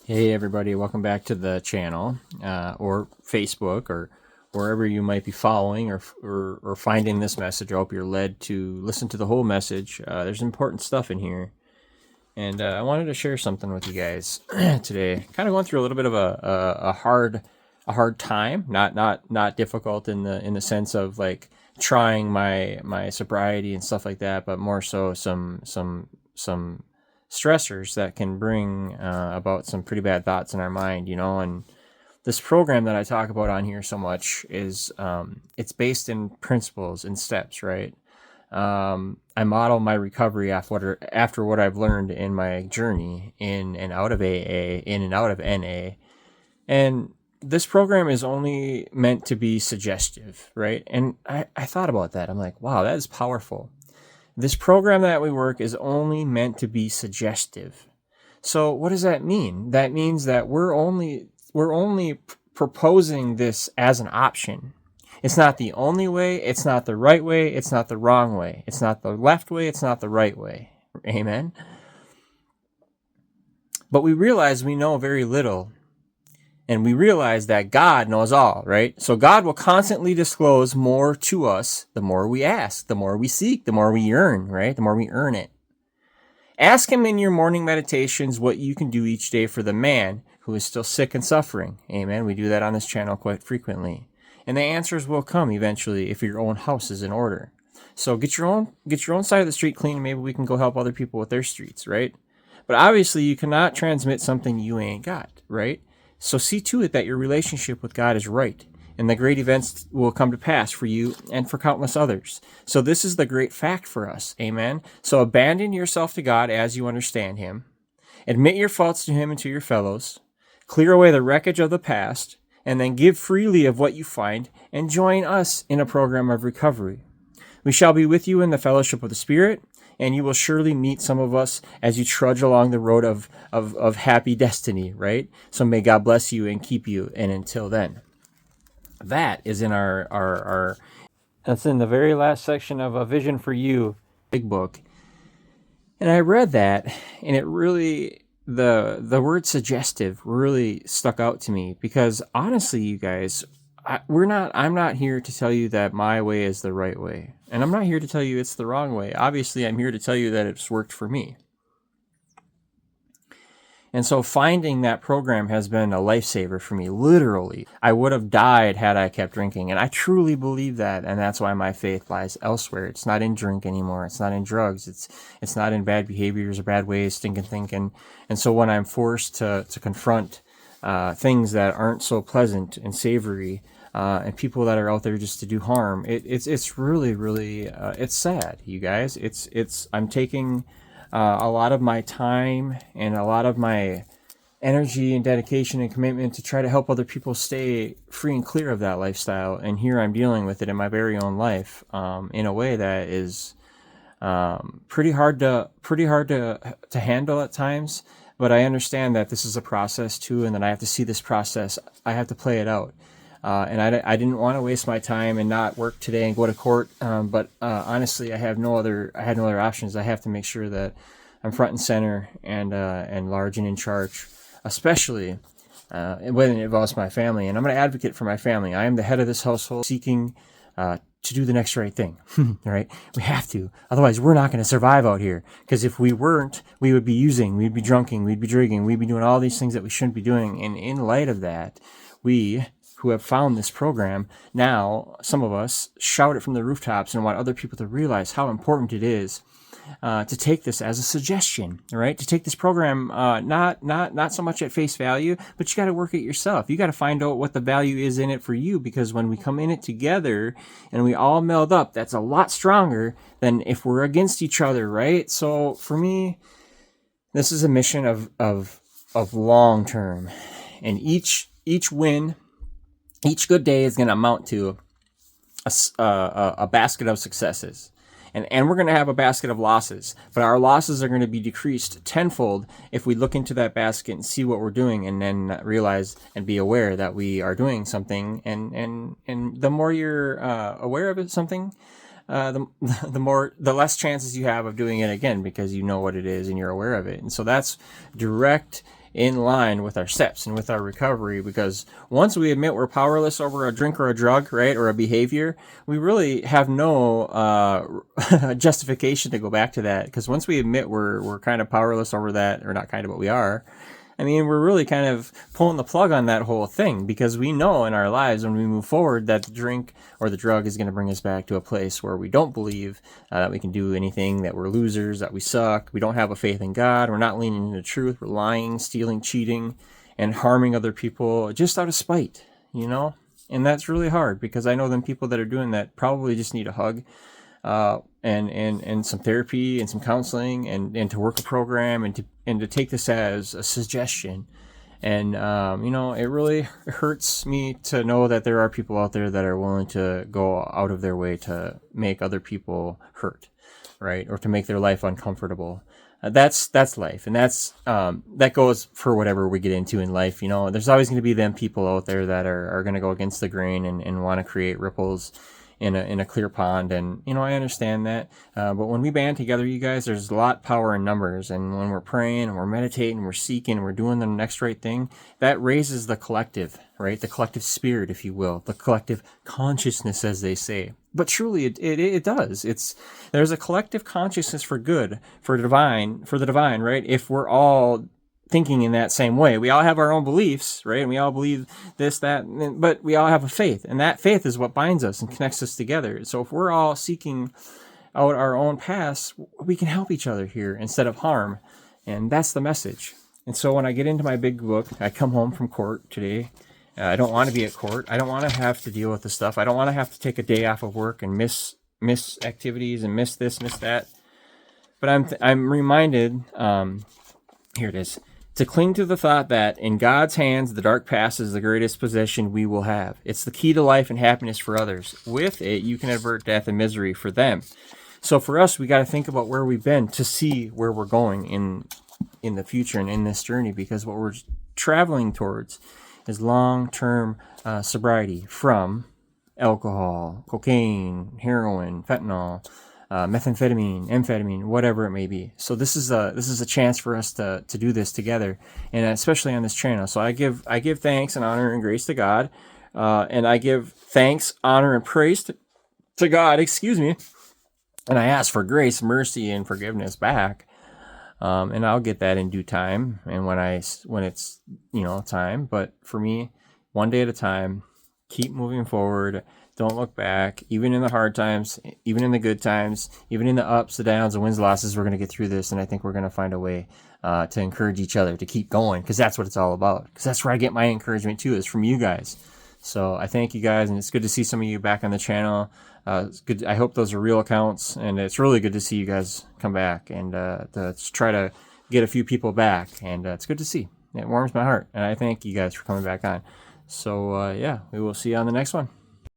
Hey everybody, welcome back to the channel, or Facebook, or wherever you might be following or finding this message. I hope you're led to listen to the whole message. There's important stuff in here, and I wanted to share something with you guys today. Kind of going through a little bit of a hard time, not difficult in the sense of like trying my sobriety and stuff like that, but more so some stressors that can bring about some pretty bad thoughts in our mind, and this program that I talk about on here so much is it's based in principles and steps, right? I model my recovery after what I've learned in my journey in and out of AA, in and out of NA. And this program is only meant to be suggestive, right? And I thought about that. I'm like, wow, that is powerful. This program that we work is only meant to be suggestive. So what does that mean? That means that we're only proposing this as an option. It's not the only way, it's not the right way, it's not the wrong way. It's not the left way, it's not the right way. Amen. But we realize we know very little. And we realize that God knows all, right? So God will constantly disclose more to us the more we ask, the more we seek, the more we yearn, right? The more we earn it. Ask Him in your morning meditations what you can do each day for the man who is still sick and suffering. Amen. We do that on this channel quite frequently. And the answers will come eventually if your own house is in order. So get your own side of the street clean, and maybe we can go help other people with their streets, right? But obviously you cannot transmit something you ain't got, right? So see to it that your relationship with God is right, and the great events will come to pass for you and for countless others. So this is the great fact for us. Amen. So abandon yourself to God as you understand Him. Admit your faults to Him and to your fellows. Clear away the wreckage of the past, and then give freely of what you find, and join us in a program of recovery. We shall be with you in the fellowship of the Spirit, and you will surely meet some of us as you trudge along the road of happy destiny, right? So may God bless you and keep you. And until then, that is in our that's in the very last section of A Vision for You, big book. And I read that, and it really, the word suggestive really stuck out to me, because honestly, you guys, I'm not here to tell you that my way is the right way. And I'm not here to tell you it's the wrong way. Obviously, I'm here to tell you that it's worked for me. And so finding that program has been a lifesaver for me, literally. I would have died had I kept drinking. And I truly believe that. And that's why my faith lies elsewhere. It's not in drink anymore. It's not in drugs. It's not in bad behaviors or bad ways, stinking thinking. And so when I'm forced to confront things that aren't so pleasant and savory, and people that are out there just to do harm, it's really, really, it's sad, you guys. I'm taking a lot of my time and a lot of my energy and dedication and commitment to try to help other people stay free and clear of that lifestyle. And here I'm dealing with it in my very own life, in a way that is pretty hard to handle at times. But I understand that this is a process too, and that I have to see this process. I have to play it out. And I didn't want to waste my time and not work today and go to court. But honestly, I had no other options. I have to make sure that I'm front and center and large and in charge, especially when it involves my family. And I'm going to advocate for my family. I am the head of this household, seeking to do the next right thing. Right? We have to. Otherwise, we're not going to survive out here. Because if we weren't, we would be using, we'd be drunking, we'd be drinking, we'd be doing all these things that we shouldn't be doing. And in light of that, we who have found this program, now some of us shout it from the rooftops and want other people to realize how important it is to take this as a suggestion, right? To take this program not so much at face value, but you got to work it yourself. You got to find out what the value is in it for you, because when we come in it together and we all meld up, that's a lot stronger than if we're against each other, right? So for me, this is a mission of long term, and each win, each good day is going to amount to a basket of successes. And we're going to have a basket of losses, but our losses are going to be decreased tenfold if we look into that basket and see what we're doing, and then realize and be aware that we are doing something. And the more you're aware of it, something, the less chances you have of doing it again, because you know what it is and you're aware of it. And so that's direct in line with our steps and with our recovery, because once we admit we're powerless over a drink or a drug, right, or a behavior, we really have no justification to go back to that, because once we admit we're kind of powerless over that, or not kind of, but we are, I mean, we're really kind of pulling the plug on that whole thing, because we know in our lives when we move forward that the drink or the drug is going to bring us back to a place where we don't believe that we can do anything, that we're losers, that we suck, we don't have a faith in God, we're not leaning into truth, we're lying, stealing, cheating, and harming other people just out of spite, you know? And that's really hard, because I know them people that are doing that probably just need a hug. And some therapy and some counseling, and to work a program, and to take this as a suggestion. And you know, it really hurts me to know that there are people out there that are willing to go out of their way to make other people hurt, right, or to make their life uncomfortable. That's life, and that goes for whatever we get into in life. You know, there's always going to be them people out there that are going to go against the grain and want to create ripples in a clear pond. And, you know, I understand that. But when we band together, you guys, there's a lot power in numbers. And when we're praying and we're meditating, we're seeking, and we're doing the next right thing, that raises the collective, right? The collective spirit, if you will, the collective consciousness, as they say. But truly, it does. There's a collective consciousness for good, for the divine, right? If we're all thinking in that same way. We all have our own beliefs, right? And we all believe this, that, but we all have a faith, and that faith is what binds us and connects us together. So if we're all seeking out our own paths, we can help each other here instead of harm. And that's the message. And so when I get into my big book, I come home from court today. I don't want to be at court. I don't want to have to deal with the stuff. I don't want to have to take a day off of work and miss activities and miss this, miss that. But I'm reminded, here it is, to cling to the thought that in God's hands, the dark past is the greatest possession we will have. It's the key to life and happiness for others. With it, you can avert death and misery for them. So for us, we got to think about where we've been to see where we're going in the future and in this journey, because what we're traveling towards is long-term sobriety from alcohol, cocaine, heroin, fentanyl, methamphetamine, amphetamine, whatever it may be. So this is a chance for us to do this together, and especially on this channel. So I give thanks and honor and grace to God, and I give thanks, honor, and praise to God. Excuse me, and I ask for grace, mercy, and forgiveness back. And I'll get that in due time, and when it's time. But for me, one day at a time, keep moving forward. Don't look back, even in the hard times, even in the good times, even in the ups, the downs, the wins, the losses. We're going to get through this, and I think we're going to find a way to encourage each other to keep going, because that's what it's all about. Because that's where I get my encouragement too, is from you guys. So I thank you guys, and it's good to see some of you back on the channel. It's good. I hope those are real accounts, and it's really good to see you guys come back and to try to get a few people back. And it's good to see. It warms my heart, and I thank you guys for coming back on. So yeah, we will see you on the next one.